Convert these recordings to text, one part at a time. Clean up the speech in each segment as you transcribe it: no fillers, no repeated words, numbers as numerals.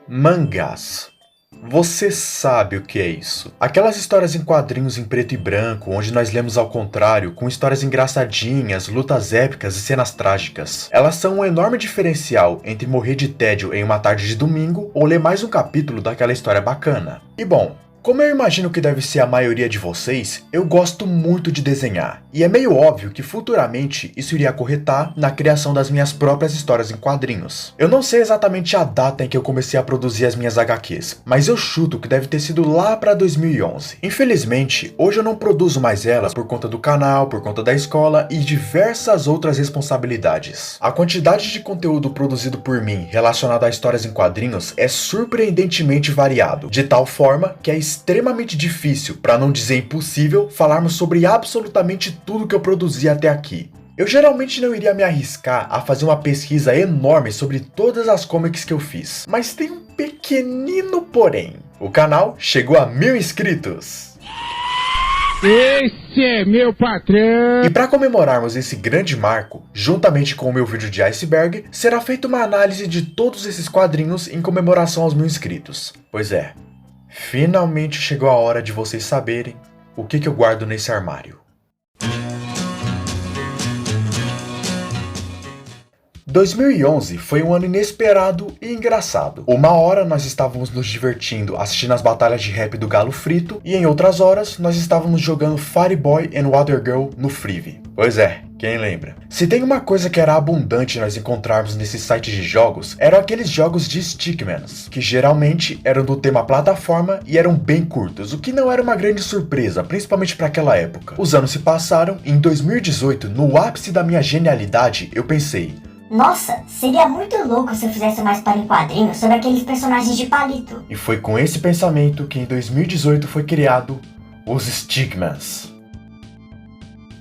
Mangás. Você sabe o que é isso? Aquelas histórias em quadrinhos em preto e branco, onde nós lemos ao contrário, com histórias engraçadinhas, lutas épicas e cenas trágicas. Elas são um enorme diferencial entre morrer de tédio em uma tarde de domingo ou ler mais um capítulo daquela história bacana. E bom, como eu imagino que deve ser a maioria de vocês, eu gosto muito de desenhar, e é meio óbvio que futuramente isso iria acarretar na criação das minhas próprias histórias em quadrinhos. Eu não sei exatamente a data em que eu comecei a produzir as minhas HQs, mas eu chuto que deve ter sido lá para 2011. Infelizmente, hoje eu não produzo mais elas por conta do canal, por conta da escola e diversas outras responsabilidades. A quantidade de conteúdo produzido por mim relacionado a histórias em quadrinhos é surpreendentemente variado, de tal forma que é extremamente difícil, para não dizer impossível, falarmos sobre absolutamente tudo que eu produzi até aqui. Eu geralmente não iria me arriscar a fazer uma pesquisa enorme sobre todas as comics que eu fiz, mas tem um pequenino porém. O canal chegou a 1000 inscritos! Esse é meu patrão! E para comemorarmos esse grande marco, juntamente com o meu vídeo de Iceberg, será feita uma análise de todos esses quadrinhos em comemoração aos 1000 inscritos. Pois é, finalmente chegou a hora de vocês saberem o que eu guardo nesse armário. 2011 foi um ano inesperado e engraçado. Uma hora nós estávamos nos divertindo assistindo as batalhas de rap do Galo Frito e em outras horas nós estávamos jogando Fireboy and Water Girl no Freevee. Pois é, quem lembra? Se tem uma coisa que era abundante nós encontrarmos nesses sites de jogos, eram aqueles jogos de Stickmans, que geralmente eram do tema plataforma e eram bem curtos, o que não era uma grande surpresa, principalmente para aquela época. Os anos se passaram e em 2018, no ápice da minha genialidade, eu pensei: nossa, seria muito louco se eu fizesse uma história em quadrinhos sobre aqueles personagens de palito. E foi com esse pensamento que em 2018 foi criado os Stickmans.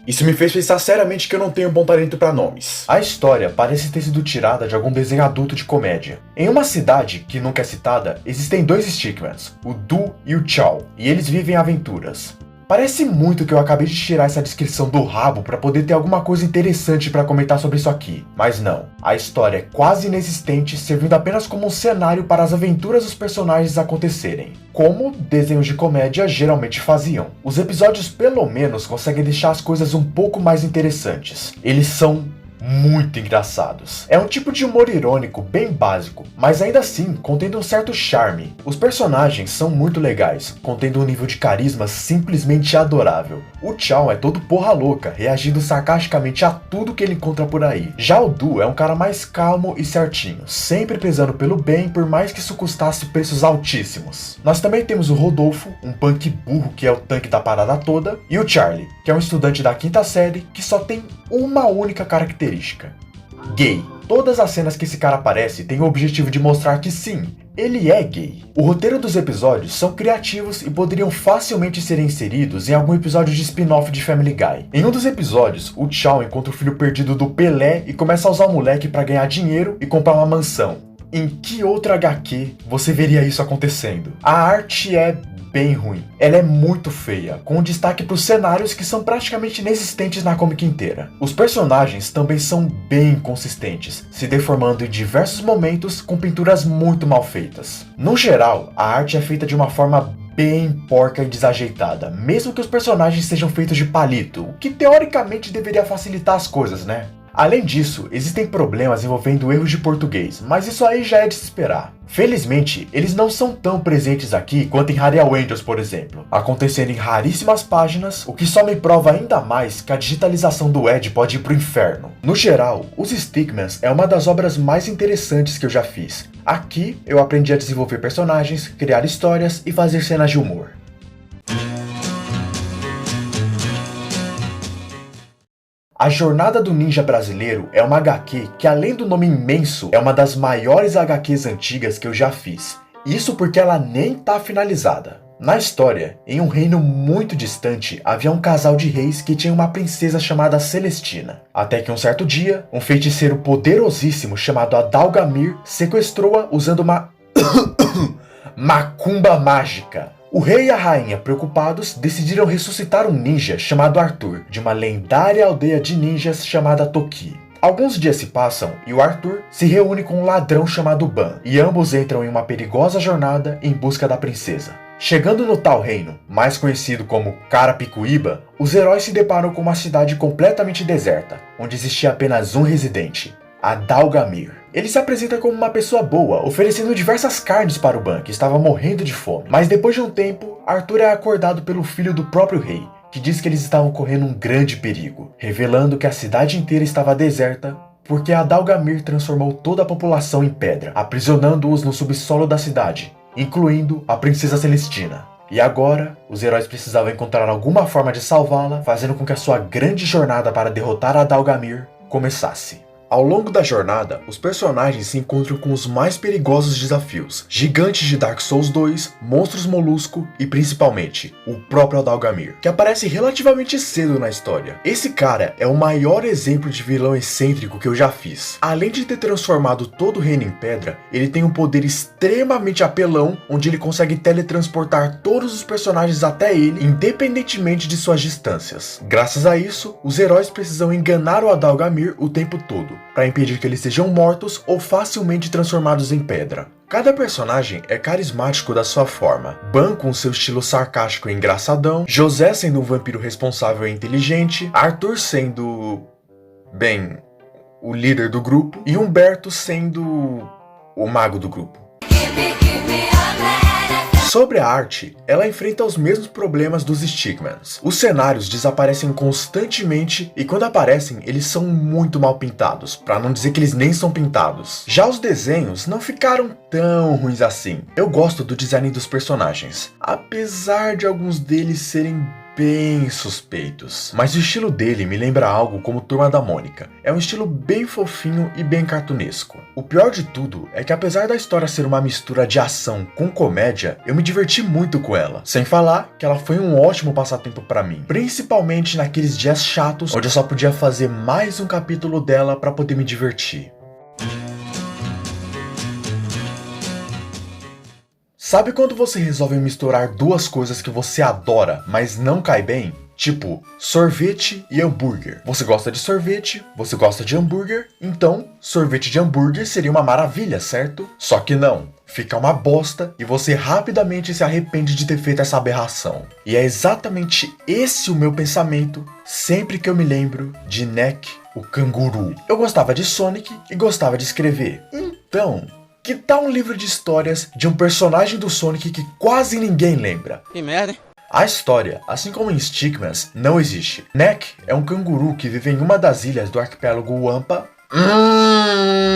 Isso me fez pensar seriamente que eu não tenho bom talento para nomes. A história parece ter sido tirada de algum desenho adulto de comédia. Em uma cidade que nunca é citada, existem dois Stickmans, o Du e o Chao, e eles vivem aventuras. Parece muito que eu acabei de tirar essa descrição do rabo para poder ter alguma coisa interessante para comentar sobre isso aqui. Mas não, a história é quase inexistente, servindo apenas como um cenário para as aventuras dos personagens acontecerem, como desenhos de comédia geralmente faziam. Os episódios pelo menos conseguem deixar as coisas um pouco mais interessantes. Eles são muito engraçados. É um tipo de humor irônico bem básico, mas ainda assim contendo um certo charme. Os personagens são muito legais, contendo um nível de carisma simplesmente adorável. O Chao é todo porra louca, reagindo sarcasticamente a tudo que ele encontra por aí. Já o Du é um cara mais calmo e certinho, sempre prezando pelo bem, por mais que isso custasse preços altíssimos. Nós também temos o Rodolfo, um punk burro que é o tanque da parada toda, e o Charlie, que é um estudante da 5ª série que só tem uma única característica: gay. Todas as cenas que esse cara aparece têm o objetivo de mostrar que sim, ele é gay. O roteiro dos episódios são criativos e poderiam facilmente ser inseridos em algum episódio de spin-off de Family Guy. Em um dos episódios, o Chao encontra o filho perdido do Pelé e começa a usar o moleque para ganhar dinheiro e comprar uma mansão. Em que outra HQ você veria isso acontecendo? A arte é bem ruim. Ela é muito feia, com destaque para os cenários que são praticamente inexistentes na comic inteira. Os personagens também são bem inconsistentes, se deformando em diversos momentos com pinturas muito mal feitas. No geral, a arte é feita de uma forma bem porca e desajeitada, mesmo que os personagens sejam feitos de palito, o que teoricamente deveria facilitar as coisas, né? Além disso, existem problemas envolvendo erros de português, mas isso aí já é de se esperar. Felizmente, eles não são tão presentes aqui quanto em Radial Angels, por exemplo, acontecendo em raríssimas páginas, o que só me prova ainda mais que a digitalização do Ed pode ir pro inferno. No geral, os Stickmans é uma das obras mais interessantes que eu já fiz. Aqui, eu aprendi a desenvolver personagens, criar histórias e fazer cenas de humor. A Jornada do Ninja Brasileiro é uma HQ que, além do nome imenso, é uma das maiores HQs antigas que eu já fiz. Isso porque ela nem tá finalizada. Na história, em um reino muito distante, havia um casal de reis que tinha uma princesa chamada Celestina. Até que um certo dia, um feiticeiro poderosíssimo chamado Adalgamir sequestrou-a usando uma macumba mágica. O rei e a rainha, preocupados, decidiram ressuscitar um ninja chamado Arthur, de uma lendária aldeia de ninjas chamada Toki. Alguns dias se passam e o Arthur se reúne com um ladrão chamado Ban, e ambos entram em uma perigosa jornada em busca da princesa. Chegando no tal reino, mais conhecido como Carapicuíba, os heróis se deparam com uma cidade completamente deserta, onde existia apenas um residente, Adalgamir. Ele se apresenta como uma pessoa boa, oferecendo diversas carnes para o Ban, que estava morrendo de fome. Mas depois de um tempo, Arthur é acordado pelo filho do próprio rei, que diz que eles estavam correndo um grande perigo, revelando que a cidade inteira estava deserta porque Adalgamir transformou toda a população em pedra, aprisionando-os no subsolo da cidade, incluindo a princesa Celestina. E agora, os heróis precisavam encontrar alguma forma de salvá-la, fazendo com que a sua grande jornada para derrotar Adalgamir começasse. Ao longo da jornada, os personagens se encontram com os mais perigosos desafios, gigantes de Dark Souls 2, monstros molusco e principalmente, o próprio Adalgamir, que aparece relativamente cedo na história. Esse cara é o maior exemplo de vilão excêntrico que eu já fiz. Além de ter transformado todo o reino em pedra, ele tem um poder extremamente apelão, onde ele consegue teletransportar todos os personagens até ele, independentemente de suas distâncias. Graças a isso, os heróis precisam enganar o Adalgamir o tempo todo, para impedir que eles sejam mortos ou facilmente transformados em pedra. Cada personagem é carismático da sua forma. Ban com seu estilo sarcástico e engraçadão, José sendo um vampiro responsável e inteligente, Arthur sendo, bem, o líder do grupo, e Humberto sendo o mago do grupo. Sobre a arte, ela enfrenta os mesmos problemas dos Stickmans. Os cenários desaparecem constantemente e quando aparecem, eles são muito mal pintados, pra não dizer que eles nem são pintados. Já os desenhos não ficaram tão ruins assim. Eu gosto do design dos personagens, apesar de alguns deles serem bem suspeitos. Mas o estilo dele me lembra algo como Turma da Mônica. É um estilo bem fofinho e bem cartunesco. O pior de tudo é que apesar da história ser uma mistura de ação com comédia, eu me diverti muito com ela. Sem falar que ela foi um ótimo passatempo pra mim. Principalmente naqueles dias chatos, onde eu só podia fazer mais um capítulo dela pra poder me divertir. Sabe quando você resolve misturar duas coisas que você adora, mas não cai bem? Tipo, sorvete e hambúrguer. Você gosta de sorvete, você gosta de hambúrguer, então sorvete de hambúrguer seria uma maravilha, certo? Só que não, fica uma bosta e você rapidamente se arrepende de ter feito essa aberração. E é exatamente esse o meu pensamento sempre que eu me lembro de Neck, o canguru. Eu gostava de Sonic e gostava de escrever. Então, que tal um livro de histórias de um personagem do Sonic que quase ninguém lembra? Que merda, hein? A história, assim como em Stickmans, não existe. Neck é um canguru que vive em uma das ilhas do arquipélago Wampa.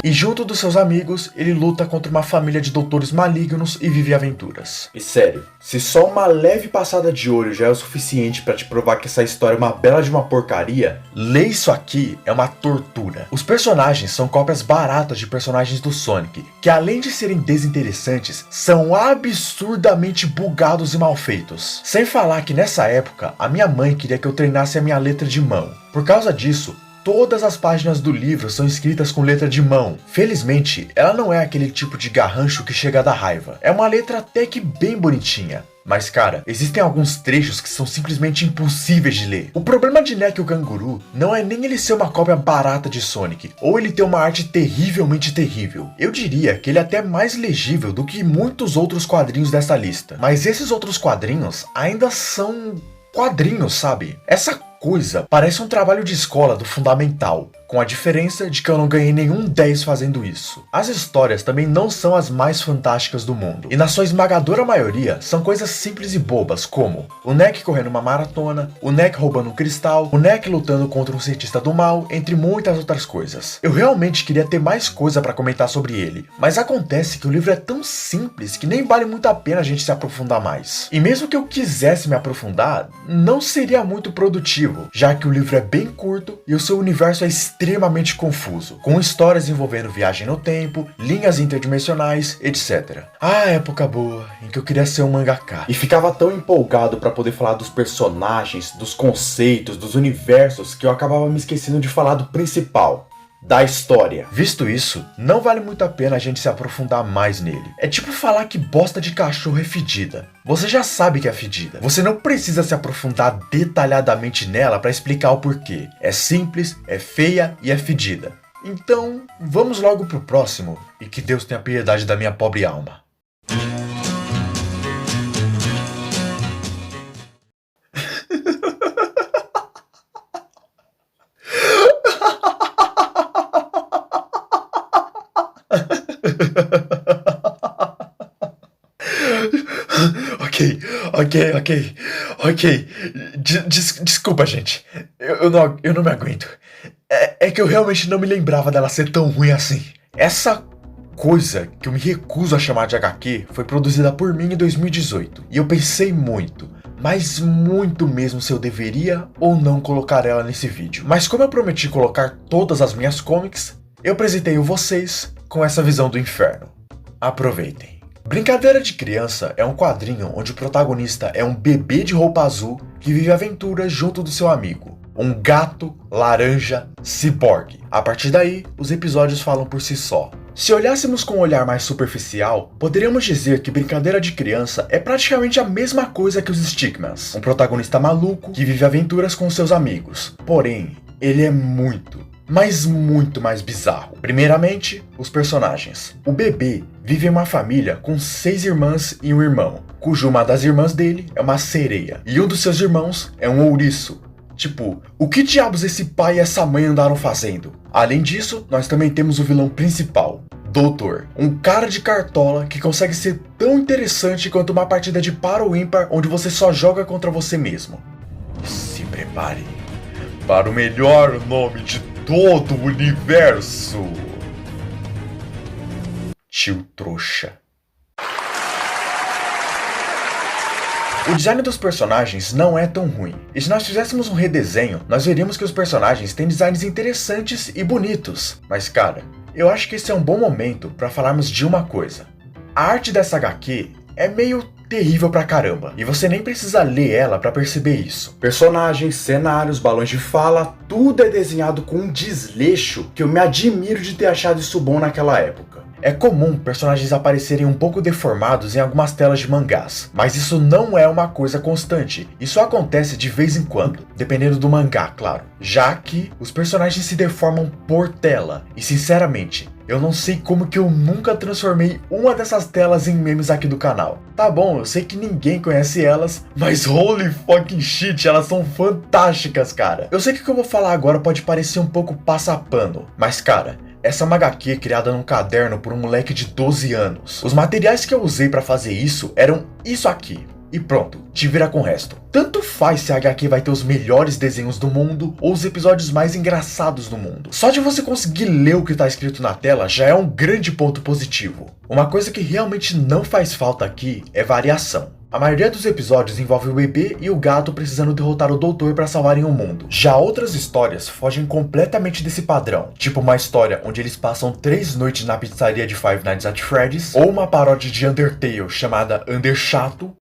E junto dos seus amigos, ele luta contra uma família de doutores malignos e vive aventuras. E sério, se só uma leve passada de olho já é o suficiente pra te provar que essa história é uma bela de uma porcaria, ler isso aqui é uma tortura. Os personagens são cópias baratas de personagens do Sonic, que além de serem desinteressantes, são absurdamente bugados e mal feitos. Sem falar que nessa época, a minha mãe queria que eu treinasse a minha letra de mão. Por causa disso, todas as páginas do livro são escritas com letra de mão. Felizmente, ela não é aquele tipo de garrancho que chega a dar raiva. É uma letra até que bem bonitinha. Mas cara, existem alguns trechos que são simplesmente impossíveis de ler. O problema de Neck o Canguru não é nem ele ser uma cópia barata de Sonic, ou ele ter uma arte terrivelmente terrível. Eu diria que ele é até mais legível do que muitos outros quadrinhos dessa lista. Mas esses outros quadrinhos ainda são quadrinhos, sabe? Essa coisa parece um trabalho de escola do fundamental, com a diferença de que eu não ganhei nenhum 10 fazendo isso. As histórias também não são as mais fantásticas do mundo, e na sua esmagadora maioria são coisas simples e bobas, como o Neck correndo uma maratona, o Neck roubando um cristal, o Neck lutando contra um cientista do mal, entre muitas outras coisas. Eu realmente queria ter mais coisa pra comentar sobre ele, mas acontece que o livro é tão simples que nem vale muito a pena a gente se aprofundar mais. E mesmo que eu quisesse me aprofundar, não seria muito produtivo, já que o livro é bem curto e o seu universo é extremamente confuso, com histórias envolvendo viagem no tempo, linhas interdimensionais, etc. Ah, época boa, em que eu queria ser um mangaka. E ficava tão empolgado pra poder falar dos personagens, dos conceitos, dos universos, que eu acabava me esquecendo de falar do principal, da história. Visto isso, não vale muito a pena a gente se aprofundar mais nele. É tipo falar que bosta de cachorro é fedida. Você já sabe que é fedida. Você não precisa se aprofundar detalhadamente nela para explicar o porquê. É simples, é feia e é fedida. Então, vamos logo pro próximo e que Deus tenha piedade da minha pobre alma. Ok. Desculpa, gente. Eu não me aguento. É que eu realmente não me lembrava dela ser tão ruim assim. Essa coisa que eu me recuso a chamar de HQ foi produzida por mim em 2018. E eu pensei muito, mas muito mesmo, se eu deveria ou não colocar ela nesse vídeo. Mas como eu prometi colocar todas as minhas comics, eu presenteio vocês com essa visão do inferno. Aproveitem. Brincadeira de Criança é um quadrinho onde o protagonista é um bebê de roupa azul que vive aventuras junto do seu amigo, um gato laranja ciborgue. A partir daí, os episódios falam por si só. Se olhássemos com um olhar mais superficial, poderíamos dizer que Brincadeira de Criança é praticamente a mesma coisa que os Stickmans, um protagonista maluco que vive aventuras com seus amigos. Porém, ele é muito, mas muito mais bizarro. Primeiramente, os personagens. O bebê vive em uma família com 6 irmãs e um irmão, cujo uma das irmãs dele é uma sereia, e um dos seus irmãos é um ouriço. Tipo, o que diabos esse pai e essa mãe andaram fazendo? Além disso, nós também temos o vilão principal, Doutor, um cara de cartola que consegue ser tão interessante quanto uma partida de par ou ímpar onde você só joga contra você mesmo. Se prepare para o melhor nome de todo o universo. Tio Trouxa. O design dos personagens não é tão ruim, e se nós fizéssemos um redesenho, nós veríamos que os personagens têm designs interessantes e bonitos. Mas cara, eu acho que esse é um bom momento para falarmos de uma coisa. A arte dessa HQ é meio terrível pra caramba, e você nem precisa ler ela pra perceber isso. Personagens, cenários, balões de fala, tudo é desenhado com um desleixo que eu me admiro de ter achado isso bom naquela época. É comum personagens aparecerem um pouco deformados em algumas telas de mangás, mas isso não é uma coisa constante, isso acontece de vez em quando, dependendo do mangá, claro, já que os personagens se deformam por tela, e sinceramente, eu não sei como que eu nunca transformei uma dessas telas em memes aqui do canal. Tá bom, eu sei que ninguém conhece elas, mas holy fucking shit, elas são fantásticas, cara. Eu sei que o que eu vou falar agora pode parecer um pouco passapano, mas cara, essa é uma HQ criada num caderno por um moleque de 12 anos. Os materiais que eu usei pra fazer isso eram isso aqui. E pronto, te vira com o resto. Tanto faz se a HQ vai ter os melhores desenhos do mundo ou os episódios mais engraçados do mundo. Só de você conseguir ler o que tá escrito na tela já é um grande ponto positivo. Uma coisa que realmente não faz falta aqui é variação. A maioria dos episódios envolve o bebê e o gato precisando derrotar o doutor para salvarem o mundo. Já outras histórias fogem completamente desse padrão, tipo uma história onde eles passam 3 noites na pizzaria de Five Nights at Freddy's, ou uma paródia de Undertale chamada Underchato.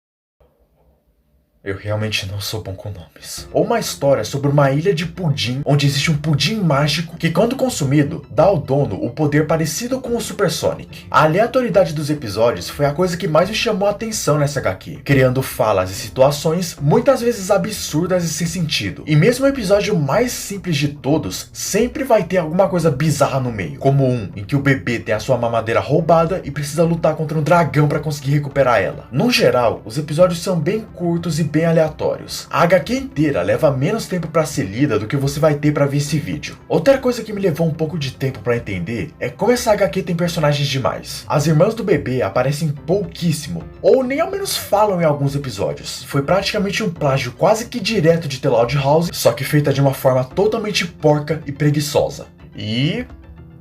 Eu realmente não sou bom com nomes. Ou uma história sobre uma ilha de pudim, onde existe um pudim mágico que, quando consumido, dá ao dono o poder parecido com o Super Sonic. A aleatoriedade dos episódios foi a coisa que mais me chamou a atenção nessa HQ, criando falas e situações muitas vezes absurdas e sem sentido. E mesmo o episódio mais simples de todos, sempre vai ter alguma coisa bizarra no meio, como um em que o bebê tem a sua mamadeira roubada e precisa lutar contra um dragão para conseguir recuperar ela. No geral, os episódios são bem curtos e bem aleatórios. A HQ inteira leva menos tempo para ser lida do que você vai ter para ver esse vídeo. Outra coisa que me levou um pouco de tempo para entender é como essa HQ tem personagens demais. As irmãs do bebê aparecem pouquíssimo, ou nem ao menos falam em alguns episódios. Foi praticamente um plágio quase que direto de The Loud House, só que feita de uma forma totalmente porca e preguiçosa. E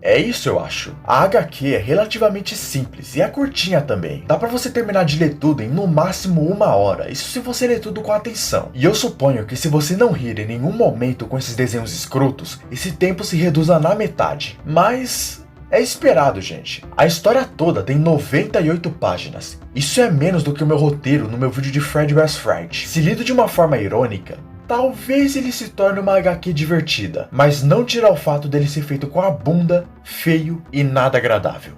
é isso, eu acho. A HQ é relativamente simples e é curtinha também. Dá pra você terminar de ler tudo em no máximo 1 hora, isso se você ler tudo com atenção. E eu suponho que se você não rir em nenhum momento com esses desenhos escrotos, esse tempo se reduza na metade. Mas é esperado, gente. A história toda tem 98 páginas. Isso é menos do que o meu roteiro no meu vídeo de Freddy vs Fright. Se lido de uma forma irônica, talvez ele se torne uma HQ divertida, mas não tira o fato dele ser feito com a bunda, feio e nada agradável.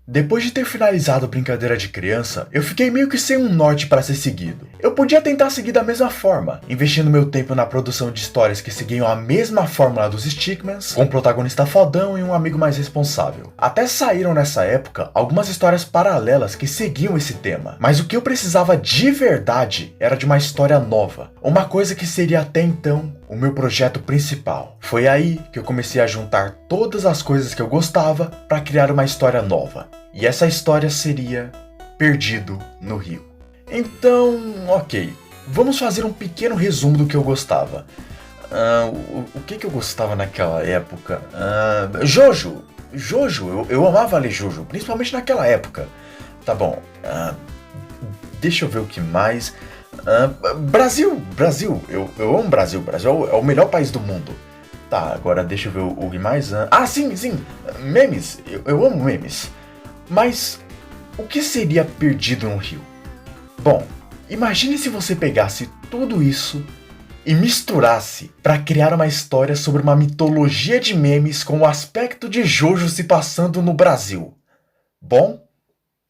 Depois de ter finalizado a brincadeira de criança, eu fiquei meio que sem um norte para ser seguido. Eu podia tentar seguir da mesma forma, investindo meu tempo na produção de histórias que seguiam a mesma fórmula dos Stickmans, com um protagonista fodão e um amigo mais responsável. Até saíram nessa época algumas histórias paralelas que seguiam esse tema, mas o que eu precisava de verdade era de uma história nova, uma coisa que seria até então o meu projeto principal. Foi aí que eu comecei a juntar todas as coisas que eu gostava para criar uma história nova. E essa história seria Perdido no Rio. Então, ok, vamos fazer um pequeno resumo do que eu gostava. O que eu gostava naquela época? Jojo, eu amava ler Jojo, principalmente naquela época. Tá bom, deixa eu ver o que mais. Brasil, eu amo Brasil é o melhor país do mundo. Tá, agora deixa eu ver o que mais. Sim, memes, eu amo memes. Mas o que seria Perdido no Rio? Bom, imagine se você pegasse tudo isso e misturasse para criar uma história sobre uma mitologia de memes com o aspecto de Jojo se passando no Brasil. Bom,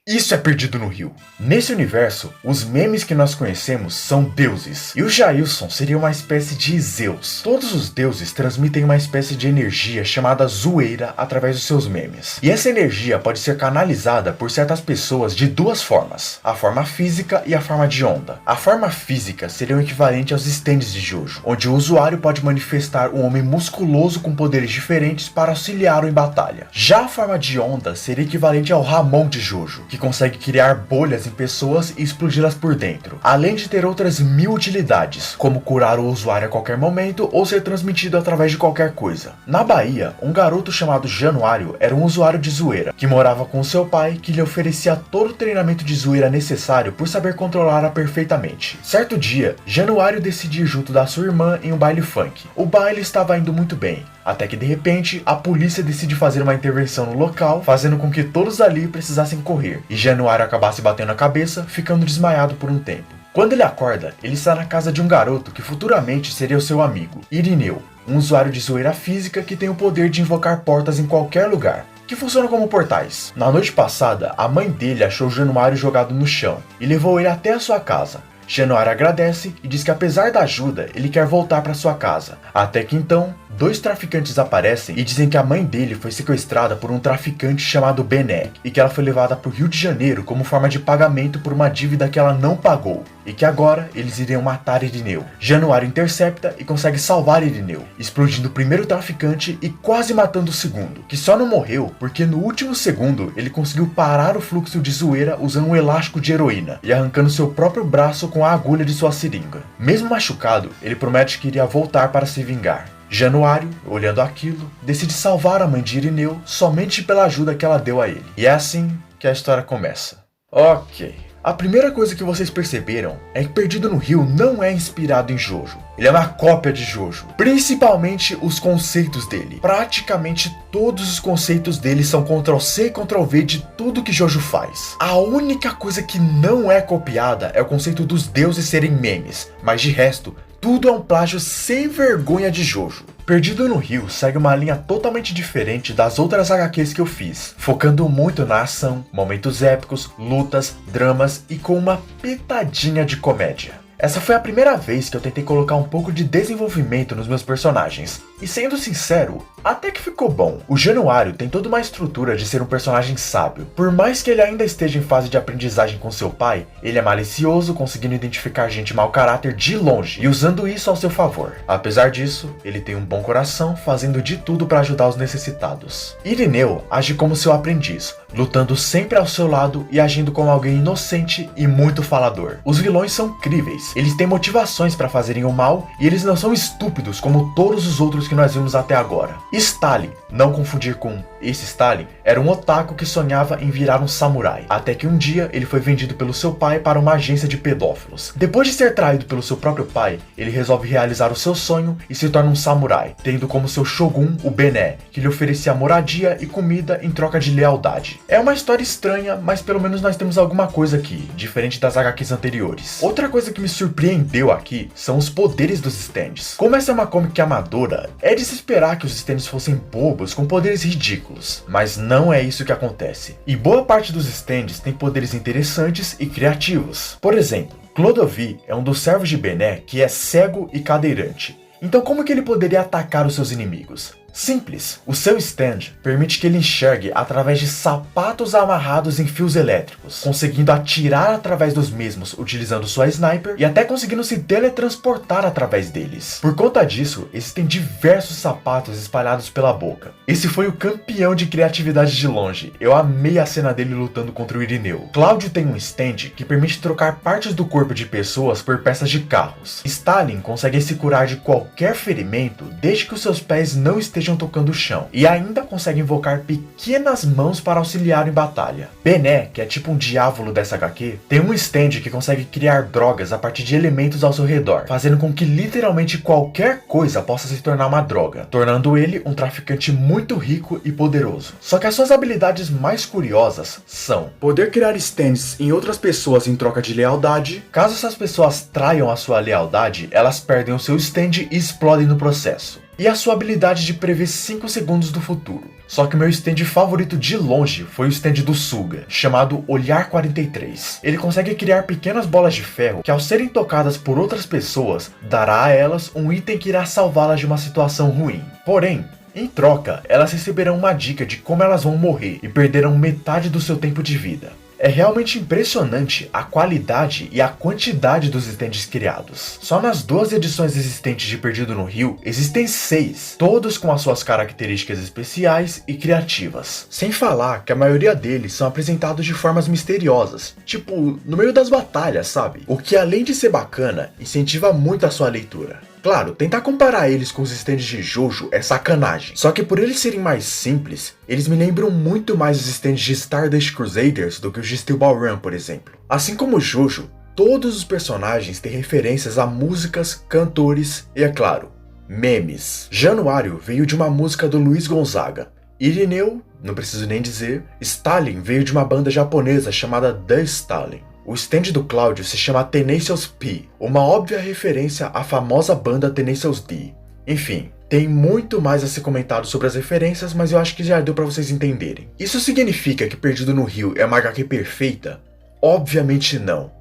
isso é Perdido no Rio. Nesse universo, os memes que nós conhecemos são deuses, e o Jailson seria uma espécie de Zeus. Todos os deuses transmitem uma espécie de energia chamada zoeira através dos seus memes. E essa energia pode ser canalizada por certas pessoas de duas formas, a forma física e a forma de onda. A forma física seria o equivalente aos stands de Jojo, onde o usuário pode manifestar um homem musculoso com poderes diferentes para auxiliá-lo em batalha. Já a forma de onda seria equivalente ao Ramon de Jojo, que consegue criar bolhas em pessoas e explodi-las por dentro, além de ter outras 1000 utilidades, como curar o usuário a qualquer momento ou ser transmitido através de qualquer coisa. Na Bahia, um garoto chamado Januário era um usuário de zoeira, que morava com seu pai, que lhe oferecia todo o treinamento de zoeira necessário por saber controlá-la perfeitamente. Certo dia, Januário decidiu ir junto da sua irmã em um baile funk. O baile estava indo muito bem, até que de repente, a polícia decide fazer uma intervenção no local, fazendo com que todos ali precisassem correr, e Januário acabasse batendo a cabeça, ficando desmaiado por um tempo. Quando ele acorda, ele está na casa de um garoto que futuramente seria o seu amigo, Irineu, um usuário de zoeira física que tem o poder de invocar portas em qualquer lugar, que funcionam como portais. Na noite passada, a mãe dele achou Januário jogado no chão e levou ele até a sua casa. Januário agradece e diz que apesar da ajuda, ele quer voltar para sua casa. Até que então, 2 traficantes aparecem e dizem que a mãe dele foi sequestrada por um traficante chamado Bené e que ela foi levada para o Rio de Janeiro como forma de pagamento por uma dívida que ela não pagou e que agora eles iriam matar Irineu. Januário intercepta e consegue salvar Irineu, explodindo o primeiro traficante e quase matando o segundo, que só não morreu porque no último segundo ele conseguiu parar o fluxo de zoeira usando um elástico de heroína e arrancando seu próprio braço com a agulha de sua seringa. Mesmo machucado, ele promete que iria voltar para se vingar. Januário, olhando aquilo, decide salvar a mãe de Irineu somente pela ajuda que ela deu a ele. E é assim que a história começa. Ok. A primeira coisa que vocês perceberam é que Perdido no Rio não é inspirado em Jojo. Ele é uma cópia de Jojo, principalmente os conceitos dele. Praticamente todos os conceitos dele são Ctrl+C e Ctrl+V de tudo que Jojo faz. A única coisa que não é copiada é o conceito dos deuses serem memes, mas de resto, tudo é um plágio sem vergonha de Jojo. Perdido no Rio segue uma linha totalmente diferente das outras HQs que eu fiz, focando muito na ação, momentos épicos, lutas, dramas e com uma pitadinha de comédia. Essa foi a primeira vez que eu tentei colocar um pouco de desenvolvimento nos meus personagens, e sendo sincero, até que ficou bom. O Januário tem toda uma estrutura de ser um personagem sábio. Por mais que ele ainda esteja em fase de aprendizagem com seu pai, ele é malicioso, conseguindo identificar gente mau caráter de longe e usando isso ao seu favor. Apesar disso, ele tem um bom coração, fazendo de tudo para ajudar os necessitados. Irineu age como seu aprendiz, lutando sempre ao seu lado e agindo como alguém inocente e muito falador. Os vilões são críveis, eles têm motivações para fazerem o mal e eles não são estúpidos como todos os outros que nós vimos até agora. Stalin, não confundir com esse Stalin, era um otaku que sonhava em virar um samurai, até que um dia ele foi vendido pelo seu pai para uma agência de pedófilos. Depois de ser traído pelo seu próprio pai, ele resolve realizar o seu sonho e se torna um samurai, tendo como seu shogun o Bené, que lhe oferecia moradia e comida em troca de lealdade. É uma história estranha, mas pelo menos nós temos alguma coisa aqui, diferente das HQs anteriores. Outra coisa que me surpreendeu aqui são os poderes dos stands. Como essa é uma comic amadora, é de se esperar que os stands fossem bobos com poderes ridículos, mas não é isso que acontece. E boa parte dos stands tem poderes interessantes e criativos. Por exemplo, Clodovil é um dos servos de Bené que é cego e cadeirante. Então como que ele poderia atacar os seus inimigos? Simples, o seu stand permite que ele enxergue através de sapatos amarrados em fios elétricos, conseguindo atirar através dos mesmos utilizando sua sniper e até conseguindo se teletransportar através deles. Por conta disso, existem diversos sapatos espalhados pela boca. Esse foi o campeão de criatividade de longe, eu amei a cena dele lutando contra o Irineu. Cláudio tem um stand que permite trocar partes do corpo de pessoas por peças de carros. Stalin consegue se curar de qualquer ferimento desde que os seus pés não estejam tocando o chão, e ainda consegue invocar pequenas mãos para auxiliar em batalha. Bené, que é tipo um diávolo dessa HQ, tem um stand que consegue criar drogas a partir de elementos ao seu redor, fazendo com que literalmente qualquer coisa possa se tornar uma droga, tornando ele um traficante muito rico e poderoso. Só que as suas habilidades mais curiosas são poder criar stands em outras pessoas em troca de lealdade. Caso essas pessoas traiam a sua lealdade, elas perdem o seu stand e explodem no processo. E a sua habilidade de prever 5 segundos do futuro. Só que o meu stand favorito de longe foi o stand do Suga, chamado Olhar 43. Ele consegue criar pequenas bolas de ferro que, ao serem tocadas por outras pessoas, dará a elas um item que irá salvá-las de uma situação ruim. Porém, em troca, elas receberão uma dica de como elas vão morrer e perderão metade do seu tempo de vida. É realmente impressionante a qualidade e a quantidade dos stands criados. Só nas 2 edições existentes de Perdido no Rio, existem 6, todos com as suas características especiais e criativas. Sem falar que a maioria deles são apresentados de formas misteriosas, tipo no meio das batalhas, sabe? O que, além de ser bacana, incentiva muito a sua leitura. Claro, tentar comparar eles com os stands de Jojo é sacanagem. Só que por eles serem mais simples, eles me lembram muito mais os stands de Stardust Crusaders do que os de Steel Ball Run, por exemplo. Assim como Jojo, todos os personagens têm referências a músicas, cantores e, é claro, memes. Januário veio de uma música do Luiz Gonzaga. Irineu, não preciso nem dizer. Stalin veio de uma banda japonesa chamada The Stalin. O stand do Cláudio se chama Tenacious P, uma óbvia referência à famosa banda Tenacious D. Enfim, tem muito mais a ser comentado sobre as referências, mas eu acho que já deu pra vocês entenderem. Isso significa que Perdido no Rio é uma HQ perfeita? Obviamente não.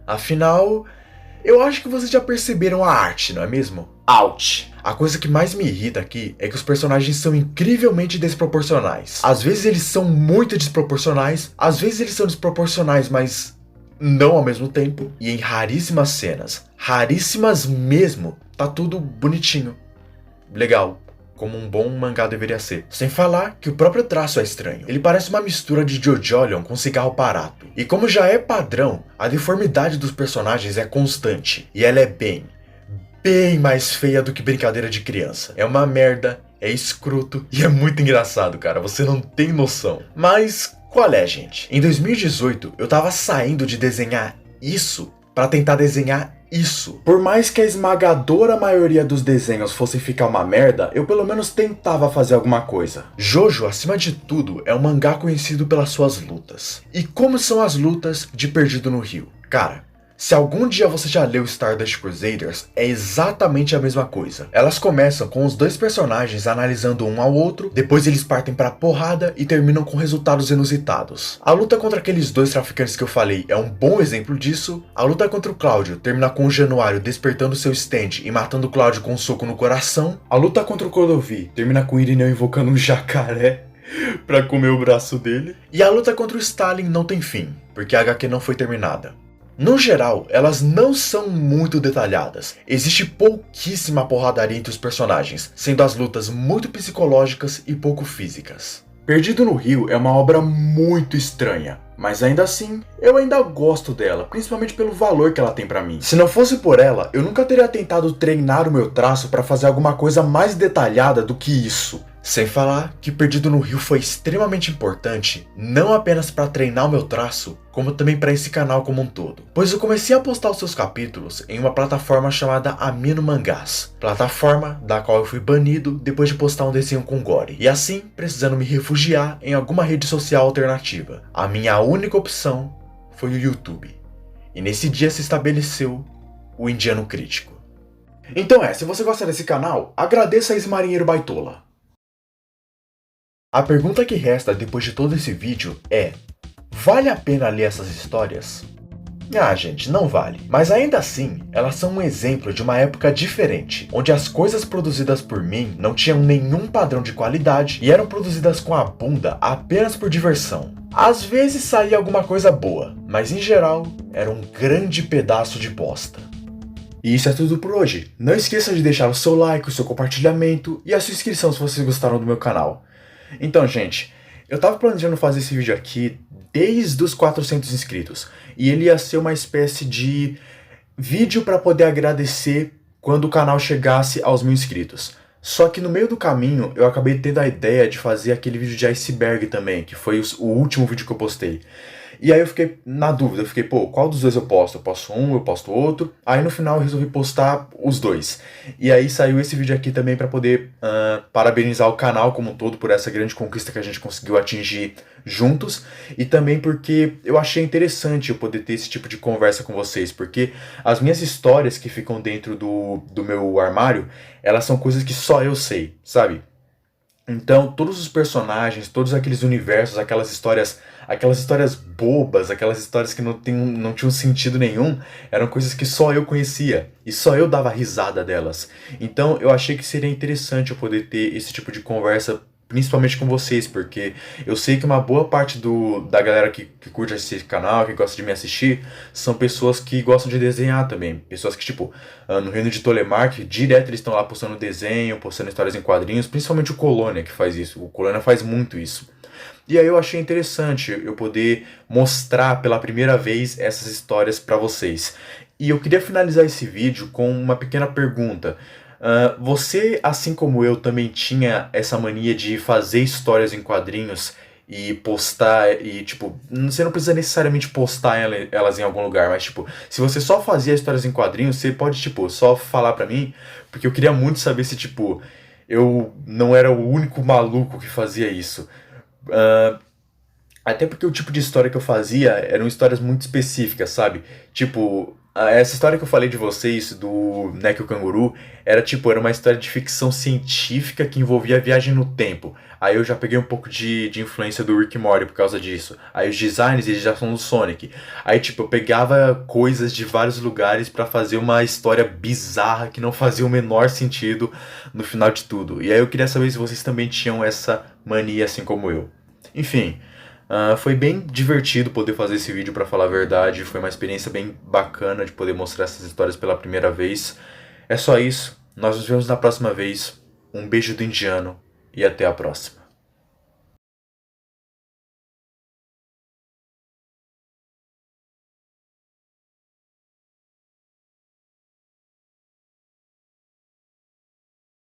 Afinal, eu acho que vocês já perceberam a arte, não é mesmo? Ouch! A coisa que mais me irrita aqui é que os personagens são incrivelmente desproporcionais. Às vezes eles são muito desproporcionais, às vezes eles são desproporcionais, mas não ao mesmo tempo. E em raríssimas cenas, raríssimas mesmo, tá tudo bonitinho. Legal, como um bom mangá deveria ser. Sem falar que o próprio traço é estranho. Ele parece uma mistura de Jojolion com cigarro barato. E como já é padrão, a deformidade dos personagens é constante. E ela é bem mais feia do que brincadeira de criança. É uma merda, é escroto e é muito engraçado, cara. Você não tem noção. Mas qual é, gente? Em 2018, eu tava saindo de desenhar isso pra tentar desenhar isso. Por mais que a esmagadora maioria dos desenhos fosse ficar uma merda, eu pelo menos tentava fazer alguma coisa. Jojo, acima de tudo, é um mangá conhecido pelas suas lutas. E como são as lutas de Perdido no Rio? Cara, se algum dia você já leu Stardust Crusaders, é exatamente a mesma coisa. Elas começam com os dois personagens analisando um ao outro, depois eles partem pra porrada e terminam com resultados inusitados. A luta contra aqueles dois traficantes que eu falei é um bom exemplo disso. A luta contra o Cláudio termina com o Januário despertando seu stand e matando o Cláudio com um soco no coração. A luta contra o Clodovil termina com o Irineu invocando um jacaré pra comer o braço dele. E a luta contra o Stalin não tem fim, porque a HQ não foi terminada. No geral, elas não são muito detalhadas. Existe pouquíssima porradaria entre os personagens, sendo as lutas muito psicológicas e pouco físicas. Perdido no Rio é uma obra muito estranha, mas ainda assim, eu ainda gosto dela, principalmente pelo valor que ela tem pra mim. Se não fosse por ela, eu nunca teria tentado treinar o meu traço pra fazer alguma coisa mais detalhada do que isso. Sem falar que Perdido no Rio foi extremamente importante, não apenas para treinar o meu traço, como também para esse canal como um todo. Pois eu comecei a postar os seus capítulos em uma plataforma chamada Amino Mangás, plataforma da qual eu fui banido depois de postar um desenho com gore, e assim precisando me refugiar em alguma rede social alternativa. A minha única opção foi o YouTube, e nesse dia se estabeleceu o Indiano Crítico. Então se você gosta desse canal, agradeça a esse marinheiro baitola. A pergunta que resta depois de todo esse vídeo é: vale a pena ler essas histórias? Gente, não vale. Mas ainda assim, elas são um exemplo de uma época diferente, onde as coisas produzidas por mim não tinham nenhum padrão de qualidade e eram produzidas com a bunda apenas por diversão. Às vezes saía alguma coisa boa, mas em geral era um grande pedaço de bosta. E isso é tudo por hoje. Não esqueça de deixar o seu like, o seu compartilhamento e a sua inscrição se vocês gostaram do meu canal. Então, gente, eu tava planejando fazer esse vídeo aqui desde os 400 inscritos. E ele ia ser uma espécie de vídeo para poder agradecer quando o canal chegasse aos 1000 inscritos. Só que no meio do caminho eu acabei tendo a ideia de fazer aquele vídeo de iceberg também, que foi o último vídeo que eu postei. E aí eu fiquei na dúvida, eu fiquei, qual dos dois eu posto? Eu posto um, eu posto outro. Aí no final eu resolvi postar os dois. E aí saiu esse vídeo aqui também para poder parabenizar o canal como um todo por essa grande conquista que a gente conseguiu atingir juntos. E também porque eu achei interessante eu poder ter esse tipo de conversa com vocês. Porque as minhas histórias que ficam dentro do meu armário, elas são coisas que só eu sei, sabe? Então, todos os personagens, todos aqueles universos, aquelas histórias bobas, aquelas histórias que não tinham sentido nenhum, eram coisas que só eu conhecia e só eu dava risada delas. Então, eu achei que seria interessante eu poder ter esse tipo de conversa, principalmente com vocês, porque eu sei que uma boa parte da galera que curte esse canal, que gosta de me assistir, são pessoas que gostam de desenhar também. Pessoas que, tipo, no Reino de Tolemark, direto eles estão lá postando desenho, postando histórias em quadrinhos, principalmente o Colônia que faz isso. O Colônia faz muito isso. E aí eu achei interessante eu poder mostrar pela primeira vez essas histórias pra vocês. E eu queria finalizar esse vídeo com uma pequena pergunta. Você, assim como eu, também tinha essa mania de fazer histórias em quadrinhos e postar e, tipo, você não precisa necessariamente postar elas em algum lugar, mas, tipo, se você só fazia histórias em quadrinhos, você pode, tipo, só falar pra mim, porque eu queria muito saber se, tipo, eu não era o único maluco que fazia isso. Até porque o tipo de história que eu fazia eram histórias muito específicas, sabe? Tipo, essa história que eu falei de vocês, do Neck o Canguru, era uma história de ficção científica que envolvia viagem no tempo. Aí eu já peguei um pouco de influência do Rick e Morty por causa disso. Aí os designs, eles já são do Sonic. Aí, tipo, eu pegava coisas de vários lugares pra fazer uma história bizarra que não fazia o menor sentido no final de tudo. E aí eu queria saber se vocês também tinham essa mania assim como eu. Enfim, foi bem divertido poder fazer esse vídeo, pra falar a verdade. Foi uma experiência bem bacana de poder mostrar essas histórias pela primeira vez. É só isso, nós nos vemos na próxima vez. Um beijo do indiano e até a próxima.